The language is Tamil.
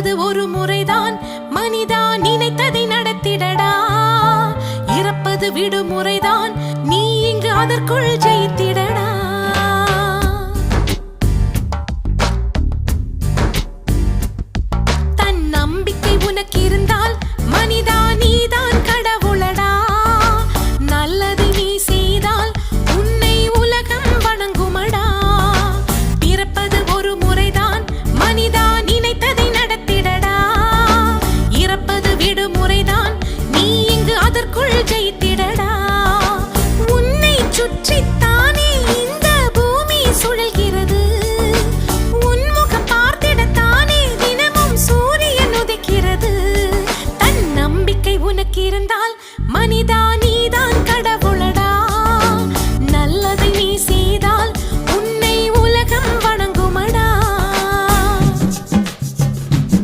பிறப்பது ஒரு முறைதான், மனிதா நினைத்ததை நடத்திடடா. இறப்பது விடுமுறைதான், நீ இங்கு அதற்குள் ஜெயித்திடடா. தன் நம்பிக்கை உனக்கு இருந்தா